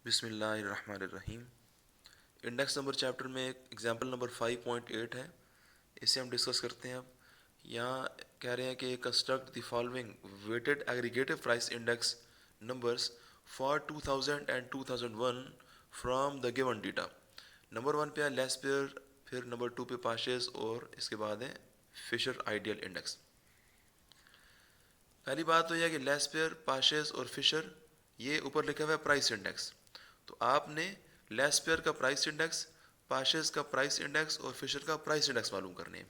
बिस्मिल्लाहिर्रहमानिर्रहीम। Index number chapter में example number 5.8 है, इसे हम डिस्कस करते हैं। अब यहाँ कह रहे हैं कि construct the following weighted aggregative price index numbers for 2000 and 2001 from the given data. Number 1 पे है लेस्पेयर, फिर नंबर 2 पे पाशेस और इसके बाद है फिशर आइडियल इंडेक्स। पहली बात तो यह है कि लेस्पेयर, पाशेस और फिशर, ये ऊपर लिखा हुआ है प्राइस इंडेक्स। तो आपने लेस्पेयर का प्राइस इंडेक्स, पाशेस का प्राइस इंडेक्स और फिशर का प्राइस इंडेक्स मालूम करने हैं।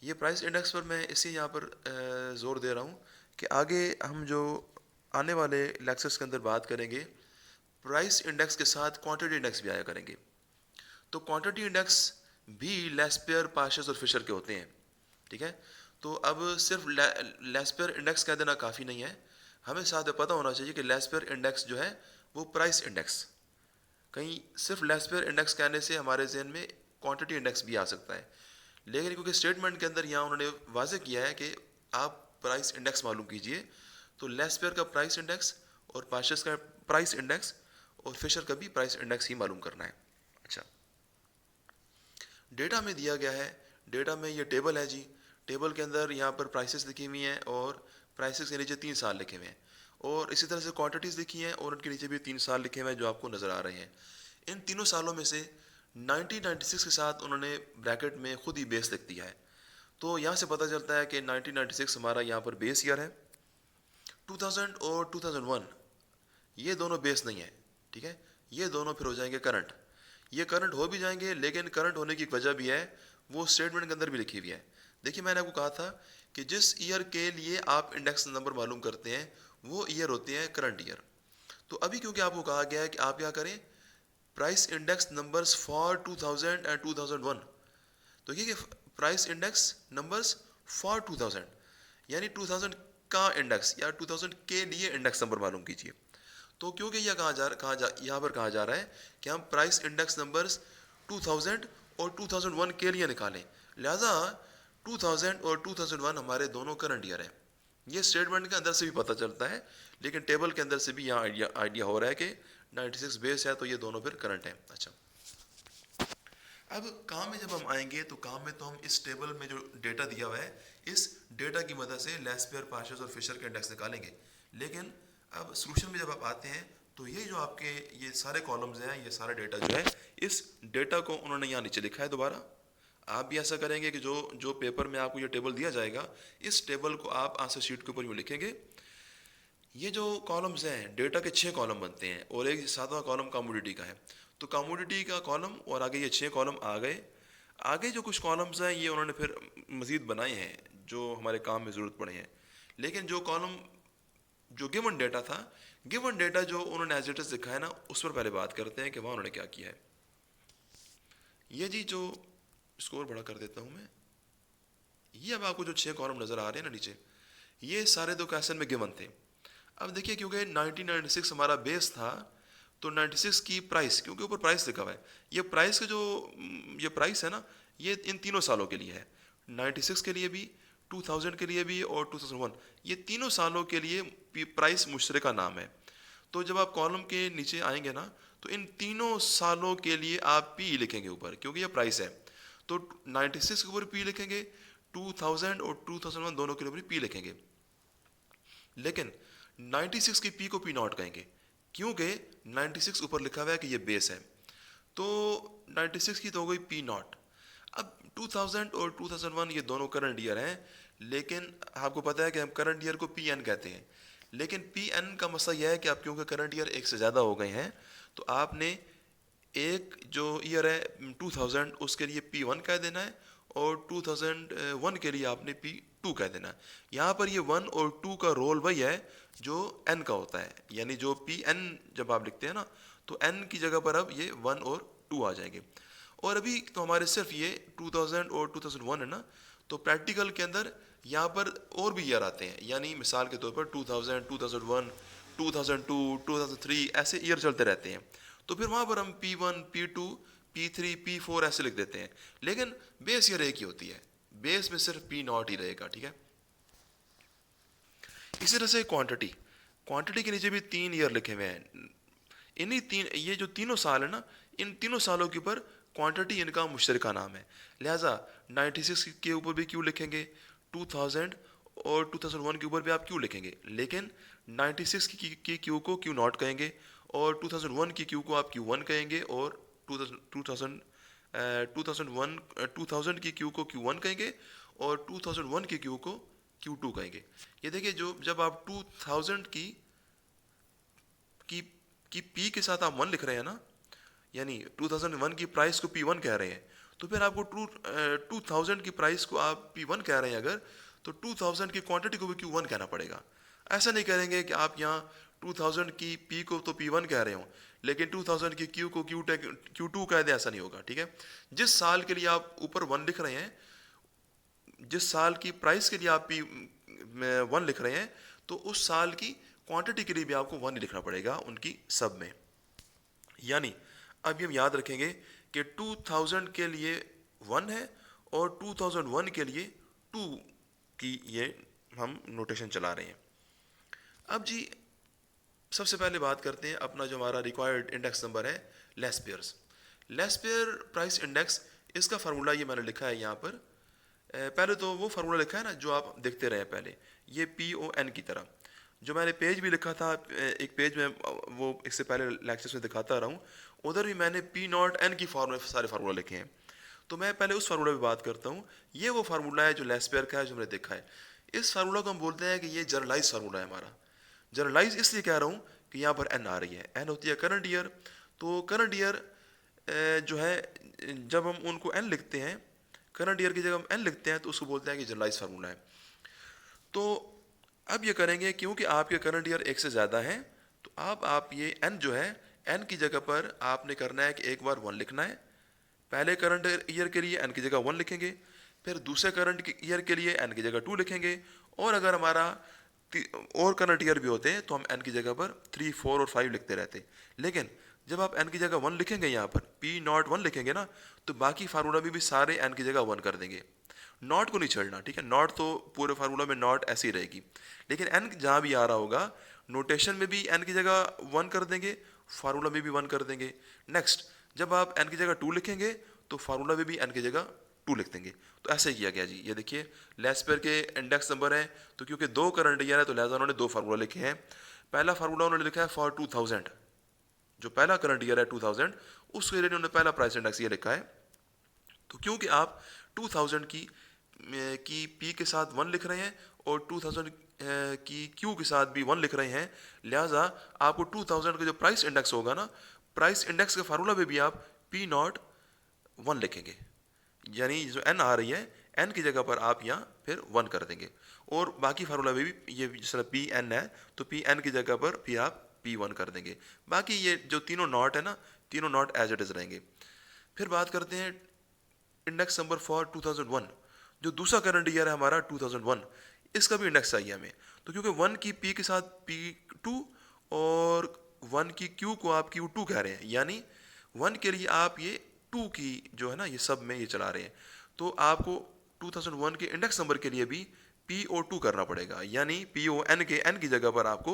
ये प्राइस इंडेक्स पर मैं इसी यहाँ पर ज़ोर दे रहा हूँ कि आगे हम जो आने वाले लेक्चर्स के अंदर बात करेंगे, प्राइस इंडेक्स के साथ क्वांटिटी इंडेक्स भी आया करेंगे। तो क्वांटिटी इंडेक्स भी लेस्पेयर, पाशेस और फिशर के होते हैं, ठीक है। तो अब सिर्फ लेस्पेयर इंडेक्स कह देना काफ़ी नहीं है, हमें साथ में पता होना चाहिए कि लेस्पेयर इंडेक्स जो है वो प्राइस इंडेक्स, कहीं सिर्फ लेस्पेयर इंडेक्स कहने से हमारे जहन में क्वांटिटी इंडेक्स भी आ सकता है। लेकिन क्योंकि स्टेटमेंट के अंदर यहाँ उन्होंने वाजे किया है कि आप प्राइस इंडेक्स मालूम कीजिए, तो लेस्पेयर का प्राइस इंडेक्स और पाशेस का प्राइस इंडेक्स और फिशर का भी प्राइस इंडेक्स ही मालूम करना है। अच्छा, डेटा में दिया गया है, डेटा में ये टेबल है जी। टेबल के अंदर यहाँ पर प्राइसेस लिखी हुई हैं और प्राइसेस के नीचे 3 साल लिखे हुए हैं, और इसी तरह से क्वांटिटीज़ लिखी हैं और उनके नीचे भी 3 साल लिखे हुए हैं जो आपको नज़र आ रहे हैं। इन तीनों सालों में से 1996 के साथ उन्होंने ब्रैकेट में खुद ही बेस लिख दिया है। तो यहाँ से पता चलता है कि 1996 हमारा यहाँ पर बेस ईयर है। 2000 और 2001 ये दोनों बेस नहीं है, ठीक है। ये दोनों फिर हो जाएंगे करंट। ये करंट हो भी जाएंगे, लेकिन करंट होने की वजह भी है, वो स्टेटमेंट के अंदर भी लिखी हुई है। देखिए, मैंने आपको कहा था कि जिस ईयर के लिए आप इंडेक्स नंबर मालूम करते हैं वो ईयर होते हैं करंट ईयर। तो अभी क्योंकि आपको कहा गया है कि आप क्या करें, price index numbers for 2000 and 2001, तो ये प्राइस इंडेक्स नंबर्स फॉर 2000 यानी 2000 का इंडेक्स या 2000 के लिए इंडेक्स नंबर मालूम कीजिए। तो क्योंकि यह यहाँ पर कहा जा रहा है कि हम प्राइस इंडेक्स नंबर्स 2000 और 2001 के लिए निकालें, लिहाजा 2000 और 2001 हमारे दोनों करंट ईयर हैं। ये स्टेटमेंट के अंदर से भी पता चलता है, लेकिन टेबल के अंदर से भी यहाँ आइडिया हो रहा है कि 96 बेस है, तो ये दोनों फिर करंट हैं। अच्छा, अब काम में जब हम आएंगे तो काम में तो हम इस टेबल में जो डेटा दिया हुआ है, इस डेटा की मदद से लेस्पेयर, पाशेस और फिशर के इंडेक्स निकालेंगे। लेकिन अब सोल्यूशन में जब आप आते हैं तो ये जो आपके ये सारे कॉलम्स हैं, ये सारा डेटा जो है, इस डेटा को उन्होंने यहाँ नीचे लिखा है। दोबारा आप भी ऐसा करेंगे कि जो जो पेपर में आपको ये टेबल दिया जाएगा, इस टेबल को आप आंसर शीट के ऊपर यूँ लिखेंगे। ये जो कॉलम्स हैं, डेटा के 6 कॉलम बनते हैं और एक 7वां कॉलम कमोडिटी का है। तो कमोडिटी का कॉलम और आगे ये 6 कॉलम आ गए। आगे जो कुछ कॉलम्स हैं ये उन्होंने फिर मज़ीद बनाए हैं जो हमारे काम में ज़रूरत पड़े हैं। लेकिन जो कॉलम जो गिवन डेटा था, गिवन डेटा जो उन्होंने एज इट इज़ लिखा है ना, उस पर पहले बात करते हैं कि वहाँ उन्होंने क्या किया है। ये जी जो स्कोर बड़ा कर देता हूँ मैं, ये अब आपको जो 6 कॉलम नज़र आ रहे हैं ना नीचे, ये सारे दो क्वेश्चन में गिवन थे। अब देखिए, क्योंकि 1996 हमारा बेस था, तो 96 की प्राइस, क्योंकि ऊपर प्राइस लिखा हुआ है, ये प्राइस का जो ये प्राइस है ना, ये इन तीनों सालों के लिए है। 96 के लिए भी, 2000 के लिए भी और 2001, ये तीनों सालों के लिए प्राइस मुशतरका नाम है। तो जब आप कॉलम के नीचे आएंगे ना, तो इन तीनों सालों के लिए आप पी लिखेंगे ऊपर, क्योंकि ये प्राइस है। तो 96 के ऊपर पी लिखेंगे, 2000 और 2001 दोनों के ऊपर पी लिखेंगे। लेकिन 96 की पी को पी नॉट कहेंगे, क्योंकि 96 ऊपर लिखा हुआ है कि ये बेस है। तो 96 की तो हो गई पी नॉट। अब 2000 और 2001 ये दोनों करंट ईयर हैं, लेकिन आपको पता है कि हम करंट ईयर को पी एन कहते हैं। लेकिन पी एन का मसला यह है कि आप क्योंकि करंट ईयर एक से ज़्यादा हो गए हैं, तो आपने एक जो ईयर है 2000 उसके लिए P1 कह देना है, और 2001 के लिए आपने P2 कह देना है। यहाँ पर ये 1 और 2 का रोल वही है जो n का होता है, यानी जो Pn जब आप लिखते हैं ना, तो n की जगह पर अब ये 1 और 2 आ जाएंगे। और अभी तो हमारे सिर्फ ये 2000 और 2001 है ना, तो प्रैक्टिकल के अंदर यहाँ पर और भी ईयर आते हैं, यानी मिसाल के तौर पर 2000, 2001, 2002, 2003 ऐसे ईयर चलते रहते हैं। तो फिर वहाँ पर हम P1, P2, P3, P4 ऐसे लिख देते हैं। लेकिन बेस ईयर एक ही होती है, बेस में सिर्फ P नॉट ही रहेगा, ठीक है। इसी तरह से क्वांटिटी, क्वांटिटी के नीचे भी 3 ईयर लिखे हुए हैं। इन्हीं तीन, ये जो तीनों साल है ना, इन तीनों सालों के ऊपर क्वांटिटी इनका मुश्तरका नाम है। लिहाजा 96 के ऊपर भी क्यों लिखेंगे, 2000 और 2001 के ऊपर भी आप क्यों लिखेंगे, लेकिन 96 की क्यू को क्यू नॉट कहेंगे, और 2001 की क्यू को आप क्यू वन कहेंगे, और 2000 2000 की क्यू को क्यू वन कहेंगे, और 2001 की क्यू को क्यू टू कहेंगे। ये देखिए, जो जब आप 2000 की की पी के साथ आप वन लिख रहे हैं ना, यानी 2001 की प्राइस को P1 कह रहे हैं, तो फिर आपको 2000 की प्राइस को आप P1 कह रहे हैं अगर, तो 2000 की क्वांटिटी को भी Q1 कहना पड़ेगा। ऐसा नहीं करेंगे कि आप यहाँ 2000 की P को तो P1 कह रहे हो, लेकिन 2000 की Q को Q2 कह दें, ऐसा नहीं होगा। ठीक है, जिस साल के लिए आप ऊपर वन लिख रहे हैं, जिस साल की प्राइस के लिए आप P1 लिख रहे हैं, तो उस साल की क्वांटिटी के लिए भी आपको वन लिखना पड़ेगा उनकी सब में। यानी अब हम याद रखेंगे कि 2000 के लिए 1 है और 2001 के लिए 2 की ये हम नोटेशन चला रहे हैं। अब जी सबसे पहले बात करते हैं अपना जो हमारा रिक्वायर्ड इंडेक्स नंबर है, लेस्पेयर्स। लेस्पेयर प्राइस इंडेक्स, इसका फार्मूला ये मैंने लिखा है यहाँ पर। पहले तो वो फार्मूला लिखा है ना जो आप देखते रहे पहले, ये PON की तरह, जो मैंने पेज भी लिखा था एक पेज में, वो इससे पहले लेक्चर्स में दिखाता रहा हूँ, उधर भी मैंने P0N की सारे फार्मूला लिखे हैं। तो मैं पहले उस फार्मूला पे बात करता हूँ। ये वो फार्मूला है जो लेस्पेयर का है, जो हमने देखा है। इस फार्मूला को हम बोलते हैं कि ये जनरलाइज फार्मूला है हमारा। जनरलाइज इसलिए कह रहा हूँ कि यहाँ पर एन आ रही है, एन होती है करंट ईयर। तो करंट ईयर जो है, जब हम उनको एन लिखते हैं, करंट ईयर की जगह हम एन लिखते हैं, तो उसको बोलते हैं कि जनरलाइज फार्मूला है। तो अब ये करेंगे, क्योंकि आपके करंट ईयर एक से ज़्यादा है, तो अब आप ये एन जो है, एन की जगह पर आपने करना है कि एक बार वन लिखना है। पहले करंट ईयर के लिए एन की जगह वन लिखेंगे, फिर दूसरे करंट ईयर के लिए एन की जगह टू लिखेंगे, और अगर हमारा और करंट ईयर भी होते हैं तो हम एन की जगह पर 3, 4 और 5 लिखते रहते। लेकिन जब आप एन की जगह वन लिखेंगे, यहाँ पर P01 लिखेंगे ना, तो बाकी फार्मूला में भी सारे एन की जगह वन कर देंगे। नॉट को नहीं छोड़ना, ठीक है, नॉट तो पूरे फार्मूला में नॉट ऐसी रहेगी, लेकिन एन जहाँ भी आ रहा होगा नोटेशन में भी एन की जगह वन कर देंगे, फार्मूला में भी वन कर देंगे। नेक्स्ट, जब आप एन की जगह टू लिखेंगे तो फार्मूला में भी एन की जगह टू लिख देंगे। तो ऐसे ही किया गया जी। ये देखिए, लेस्पेयर के इंडेक्स नंबर है, तो क्योंकि दो करंट ईयर है तो लिहाजा उन्होंने दो फार्मूला लिखे हैं। पहला फार्मूला उन्होंने लिखा है फॉर 2000, जो पहला करंट ईयर है 2000, उसके लिए उन्होंने पहला प्राइस इंडेक्स ये लिखा है। तो क्योंकि आप 2000 की पी के साथ वन लिख रहे हैं और 2000 की क्यू के साथ भी वन लिख रहे हैं, लिहाजा आपको 2000 का जो प्राइस इंडेक्स होगा ना, प्राइस इंडेक्स के फार्मूला में भी आप P01 लिखेंगे। यानी जो एन आ रही है, एन की जगह पर आप यहाँ फिर वन कर देंगे, और बाकी फार्मूला में भी ये जिस तरह PN है, तो PN की जगह पर फिर आप P1 कर देंगे। बाकी ये जो तीनों नॉट है ना, तीनों नॉट एज इट इज रहेंगे। फिर बात करते हैं इंडेक्स नंबर फॉर 2001, जो दूसरा करंट ईयर है हमारा 2001, इसका भी इंडेक्स चाहिए हमें। तो क्योंकि वन की पी के साथ P2 और वन की क्यू को आप Q2 कह रहे हैं, यानी वन के लिए आप ये टू की जो है ना, ये सब में ये चला रहे हैं, तो आपको 2001 के इंडेक्स नंबर के लिए भी PO2 करना पड़ेगा, यानी PON के एन की जगह पर आपको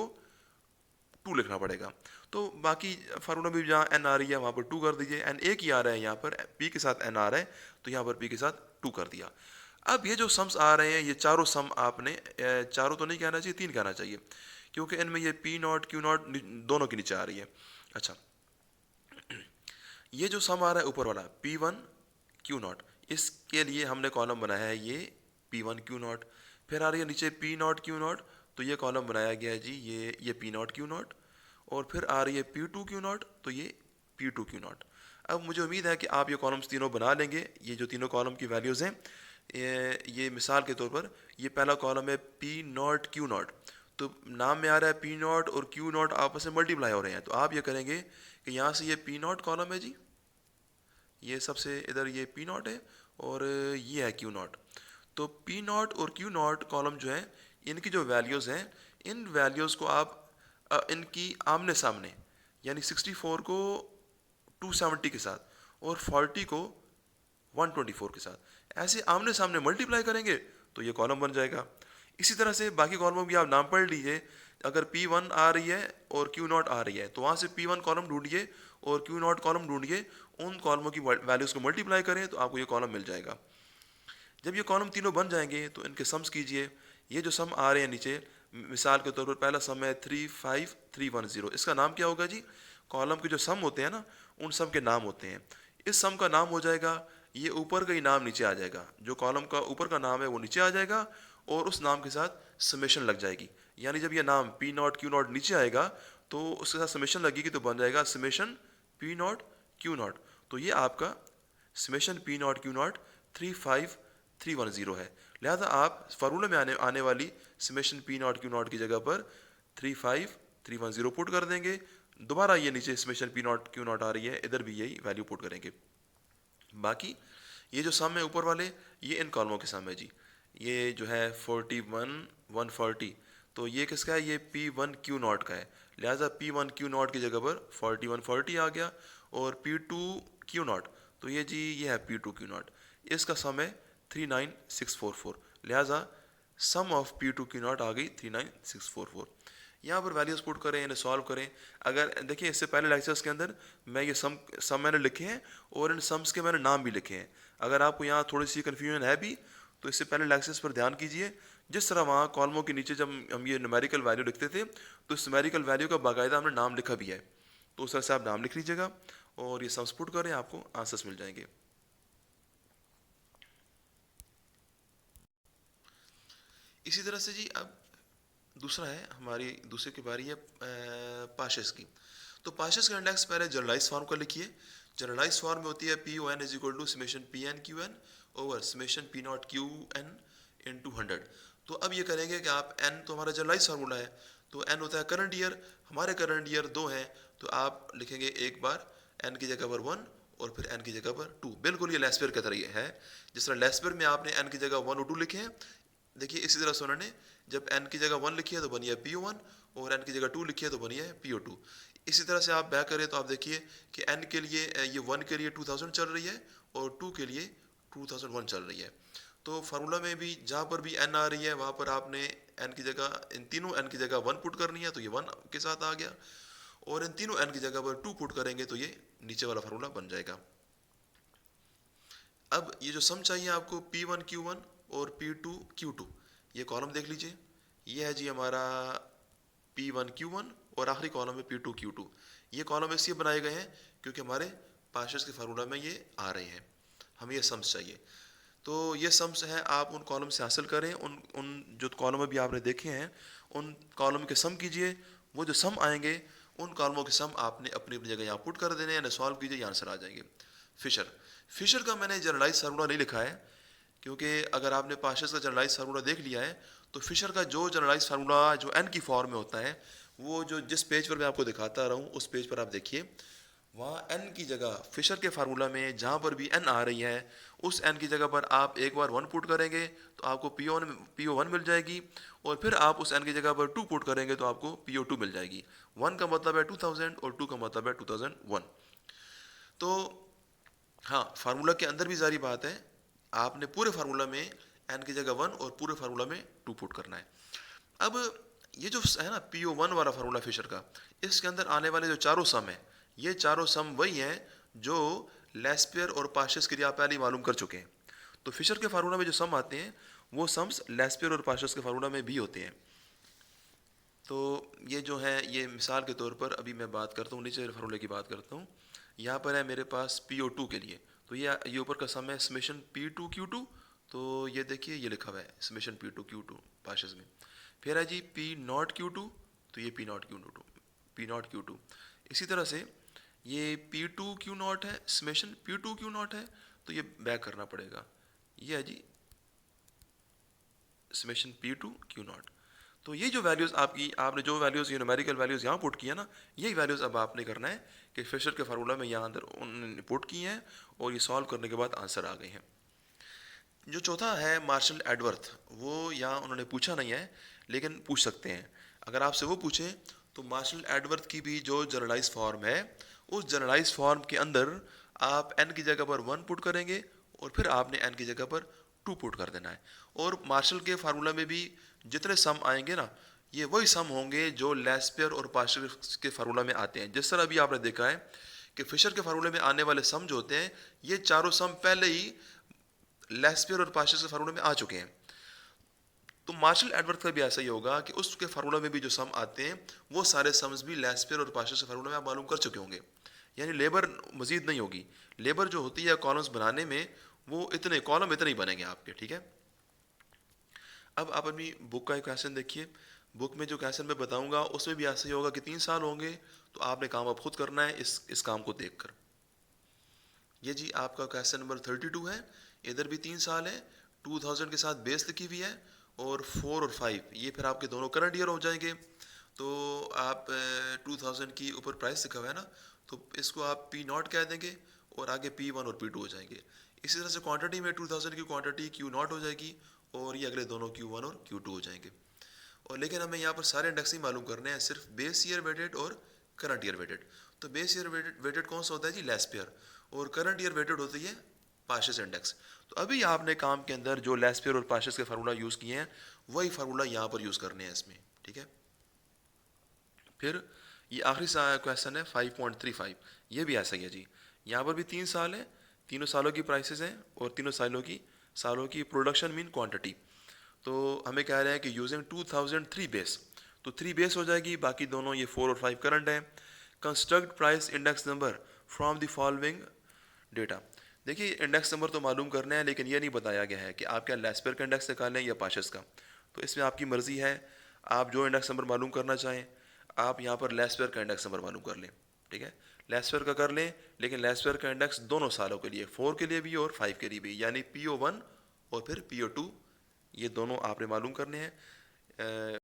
2 लिखना पड़ेगा। तो बाकी फार्मूला में जहाँ एन आ रही है वहाँ पर 2 कर दीजिए, एन एक ही आ रहा है, यहाँ पर पी के साथ एन आ रहा है, तो यहाँ पर पी के साथ 2 कर दिया। अब ये जो सम्स आ रहे हैं, ये चारों सम आपने, चारों तो नहीं कहना चाहिए, 3 कहना चाहिए, क्योंकि इनमें ये P0 Q0 दोनों के नीचे आ रही है। अच्छा, ये जो सम आ रहा है ऊपर वाला P1 Q0, इसके लिए हमने कॉलम बनाया है ये P1 Q0। फिर आ रही है नीचे P0 Q0, तो ये कॉलम बनाया गया है जी ये P0 Q0। और फिर आ रही है P2 Q0, तो ये P2 Q0। अब मुझे उम्मीद है कि आप ये कॉलम्स तीनों बना लेंगे। ये जो तीनों कॉलम की वैल्यूज़ हैं, ये मिसाल के तौर पर ये पहला कॉलम है P0 Q0, तो नाम में आ रहा है P0 और Q0 आपस में मल्टीप्लाई हो रहे हैं, तो आप ये करेंगे कि यहाँ से ये P0 कॉलम है जी, ये सबसे इधर ये P0 है और ये है Q0। तो P0 और Q0 कॉलम जो है, इनकी जो वैल्यूज़ हैं, इन वैल्यूज़ को आप इनकी आमने सामने, यानी 64 को 270 के साथ और 40 को 124 के साथ ऐसे आमने सामने मल्टीप्लाई करेंगे, तो ये कॉलम बन जाएगा। इसी तरह से बाकी कॉलमों भी आप नाम पढ़ लीजिए अगर P1 आ रही है और Q0 आ रही है तो वहाँ से P1 कॉलम ढूंढिए और Q0 कॉलम ढूंढिए, उन कॉलमों की वैल्यूज़ को मल्टीप्लाई करें तो आपको ये कॉलम मिल जाएगा। जब ये कॉलम तीनों बन जाएंगे तो इनके सम्स कीजिए। ये जो सम आ रहे हैं नीचे, मिसाल के तौर पर पहला सम है 35310, इसका नाम क्या होगा जी? कॉलम के जो सम होते हैं ना, उन सम के नाम होते हैं। इस सम का नाम हो जाएगा, ये ऊपर का ही नाम नीचे आ जाएगा, जो कॉलम का ऊपर का नाम है वो नीचे आ जाएगा और उस नाम के साथ समेशन लग जाएगी। यानी जब ये नाम P0 Q0 नीचे आएगा तो उसके साथ समेशन लगेगी तो बन जाएगा समेशन P0 Q0। तो ये आपका समेशन P0 Q0 35310 है। लिहाजा आप फार्मूला में आने वाली समेशन P0 Q0 की जगह पर 35310 पुट कर देंगे। दोबारा ये नीचे समेशन P0 Q0 आ रही है, इधर भी यही वैल्यू पुट करेंगे। बाकी ये जो सम है ऊपर वाले, ये इन कॉलमों के सम है जी। ये जो है 41 140, तो ये किसका है? ये P1 Q0 का है। लिहाजा P1 Q0 की जगह पर 41 40 आ गया। और P2 Q0, तो ये जी ये है P2 Q0, इसका सम है 39644। लिहाजा सम ऑफ P2 Q0 आ गई 39644। यहाँ पर वैल्यूज पुट करें, इन्हें सॉल्व करें। अगर देखिए इससे पहले लेक्चर्स के अंदर मैं ये सम मैंने लिखे हैं और इन सम्स के मैंने नाम भी लिखे हैं। अगर आपको यहाँ थोड़ी सी कन्फ्यूजन है भी तो इससे पहले लेक्चर्स पर ध्यान कीजिए। जिस तरह वहाँ कॉलमों के नीचे जब हम ये न्यूमेरिकल वैल्यू लिखते थे तो इस न्यूमेरिकल वैल्यू का बाकायदा हमने नाम लिखा भी है, तो उस तरह से आप नाम लिख लीजिएगा और ये सम्स पुट करें, आपको आंसर्स मिल जाएंगे। इसी तरह से जी अब दूसरा है, हमारी दूसरे की बारी है पाशेस की। तो पाशेस का इंडेक्स पहले जनरलाइज फॉर्म का लिखिए। जनरलाइज फॉर्म में होती है P(O(n) is equal to summation P(n) Q(n) over summation P0 Q(n) into 100। तो अब ये करेंगे कि आप n तो हमारा जनरलाइज फार्मूला है, तो n होता है करंट ईयर। हमारे करंट ईयर 2 हैं, तो आप लिखेंगे एक बार n की जगह पर 1 और फिर n की जगह पर 2। बिल्कुल ये लेस्पेयर की तरह है। जिस तरह लेस्पेयर में आपने n की जगह 1 और 2 लिखे हैं, देखिए इसी तरह से उन्होंने जब n की जगह 1 लिखी है तो बनी है P(O)1 और n की जगह 2 लिखी है तो बनी है P(O)2। इसी तरह से आप बैक करें तो आप देखिए कि n के लिए ये 1 के लिए 2000 चल रही है और 2 के लिए 2001 चल रही है। तो फार्मूला में भी जहाँ पर भी n आ रही है वहाँ पर आपने n की जगह, इन तीनों n की जगह 1 पुट करनी है, तो ये 1 के साथ आ गया। और इन तीनों n की जगह पर 2 पुट करेंगे तो ये नीचे वाला फार्मूला बन जाएगा। अब ये जो सम चाहिए आपको P1 Q1 और P2 Q2, ये कॉलम देख लीजिए। ये है जी हमारा P1 Q1 और आखिरी कॉलम है P2 Q2। ये कॉलम इसलिए बनाए गए हैं क्योंकि हमारे पाशेस के फार्मूला में ये आ रहे हैं, हमें ये सम्स चाहिए। तो ये सम्स हैं, आप उन कॉलम से हासिल करें। उन उन जो कॉलम अभी आपने देखे हैं उन कॉलम के सम कीजिए। वो जो सम आएंगे उन कॉलमों के सम आपने अपनी अपनी जगह यहाँ पुट कर देने हैं, सॉल्व कीजिए, यहाँ आंसर आ जाएंगे। फिशर का मैंने जनरलाइज फार्मूला नहीं लिखा है क्योंकि अगर आपने पाशेस का जनरलाइज फार्मूला देख लिया है तो फिशर का जो जनरलाइज फार्मूला जो n की फॉर्म में होता है, वो जो जिस पेज पर मैं आपको दिखाता रहा हूँ उस पेज पर आप देखिए, वहाँ n की जगह फिशर के फार्मूला में जहाँ पर भी n आ रही है उस n की जगह पर आप एक बार 1 पुट करेंगे तो आपको PO1 मिल जाएगी और फिर आप उस n की जगह पर 2 पुट करेंगे तो आपको PO2 मिल जाएगी। 1 का मतलब है 2000 और 2 का मतलब है 2001। तो हाँ, फार्मूला के अंदर भी जारी बात है, आपने पूरे फार्मूला में n की जगह 1 और पूरे फार्मूला में 2 पुट करना है। अब ये जो है ना PO1 वाला फार्मूला फिशर का, इसके अंदर आने वाले जो चारों सम है, ये चारों सम वही हैं जो लेस्पेयर और पाशेस के लिए आप पहले ही मालूम कर चुके हैं। तो फिशर के फार्मूला में जो सम आते हैं वो सम्स लेस्पेयर और पाशेस के फार्मूला में भी होते हैं। तो ये जो है, ये मिसाल के तौर पर अभी मैं बात करता हूँ, नीचे फार्मूले की बात करता हूँ। यहाँ पर है मेरे पास PO2 के लिए, तो ये ऊपर का सम है समेशन P2 Q2। तो ये देखिए ये लिखा हुआ है समेशन P2 Q2 पाशेस में। फिर है जी P0 Q2, तो ये P0 Q2। इसी तरह से ये P2 Q0 है, समेशन P2 Q0 है, तो ये बैक करना पड़ेगा। ये है जी समेशन P2 Q0। तो ये जो वैल्यूज़ आपने जो वैल्यूज़ ये न्यूमेरिकल वैल्यूज़ यहाँ पुट किया ना, यही वैल्यूज़ अब आपने करना है कि फिशर के फार्मूला में यहाँ अंदर उन्होंने पुट की हैं और ये सॉल्व करने के बाद आंसर आ गए हैं। जो चौथा है मार्शल एडवर्थ, वो यहाँ उन्होंने पूछा नहीं है लेकिन पूछ सकते हैं। अगर आपसे वो पूछें तो मार्शल एडवर्थ की भी जो जनरलाइज फॉर्म है, उस जनरलाइज फॉर्म के अंदर आप n की जगह पर 1 पुट करेंगे और फिर आपने n की जगह पर 2 पुट कर देना है। और मार्शल के फार्मूला में भी जितने सम आएंगे ना, ये वही सम होंगे जो लेस्पियर और पास्चर के फार्मूला में आते हैं। जिस तरह अभी आपने देखा है कि फिशर के फार्मूले में आने वाले सम जो होते हैं, ये चारों सम पहले ही लेस्पियर और पास्चर के फार्मूले में आ चुके हैं। तो मार्शल एडवर्थ का भी ऐसा ही होगा कि उसके फार्मूला में भी जो सम आते हैं वो सारे समस भी लेस्पियर और पास्चर के फार्मूला में आप मालूम कर चुके होंगे। यानी लेबर मजीद नहीं होगी। लेबर जो होती है कॉलम्स बनाने में, वो इतने कॉलम इतने ही बनेंगे आपके, ठीक है। अब आप अपनी बुक का एक क्वेश्चन देखिए। बुक में जो क्वेश्चन मैं बताऊंगा उसमें भी ऐसा ही होगा कि 3 साल होंगे, तो आपने काम अब खुद करना है इस काम को देखकर। ये जी आपका क्वेश्चन नंबर 32 है। इधर भी 3 साल है, 2000 के साथ बेस लिखी हुई है, और 4 और 5 ये फिर आपके दोनों करंट ईयर हो जाएंगे। तो आप 2000 की ऊपर प्राइस लिखा हुआ है ना, तो इसको आप P0 कह देंगे, और आगे P1 और P2 हो जाएंगे। इसी तरह से क्वांटिटी में 2000 की क्वांटिटी Q0 हो जाएगी, और ये अगले दोनों Q1 और Q2 हो जाएंगे। और लेकिन हमें यहाँ पर सारे इंडेक्स ही मालूम करने हैं, सिर्फ बेस ईयर वेटेड और करंट ईयर वेटेड। तो बेस ईयर वेटेड कौन सा होता है जी? लेस्पियर। और करंट ईयर वेटेड होती है पाशस इंडेक्स। तो अभी आपने काम के अंदर जो लेस्पियर और पाशस के फार्मूला यूज़ किए हैं, वही फार्मूला यहाँ पर यूज़ करने हैं इसमें, ठीक है। फिर ये आखिरी क्वेश्चन है 5.35। ये भी ऐसा ही है जी। यहाँ पर भी 3 साल है, तीनों सालों की प्राइसेस हैं, और तीनों सालों की प्रोडक्शन मीन क्वांटिटी। तो हमें कह रहे हैं कि यूजिंग 2003 बेस, तो 3 बेस हो जाएगी, बाकी दोनों ये 4 और 5 करंट है। Construct price index number from the following data. देखिए इंडेक्स नंबर तो मालूम करना है, लेकिन ये नहीं बताया गया है कि आप क्या लेस्पर का इंडेक्स निकालें या पाशस का। तो इसमें आपकी मर्ज़ी है, आप जो इंडेक्स नंबर मालूम करना चाहें, आप यहाँ पर लेस्पर का इंडेक्स नंबर मालूम कर लें, ठीक है। लेस्पर का कर लें, लेकिन लेस्पर का इंडेक्स दोनों सालों के लिए, 4 के लिए भी और 5 के लिए भी, यानी PO1 और फिर PO2, ये दोनों आपने मालूम करने हैं।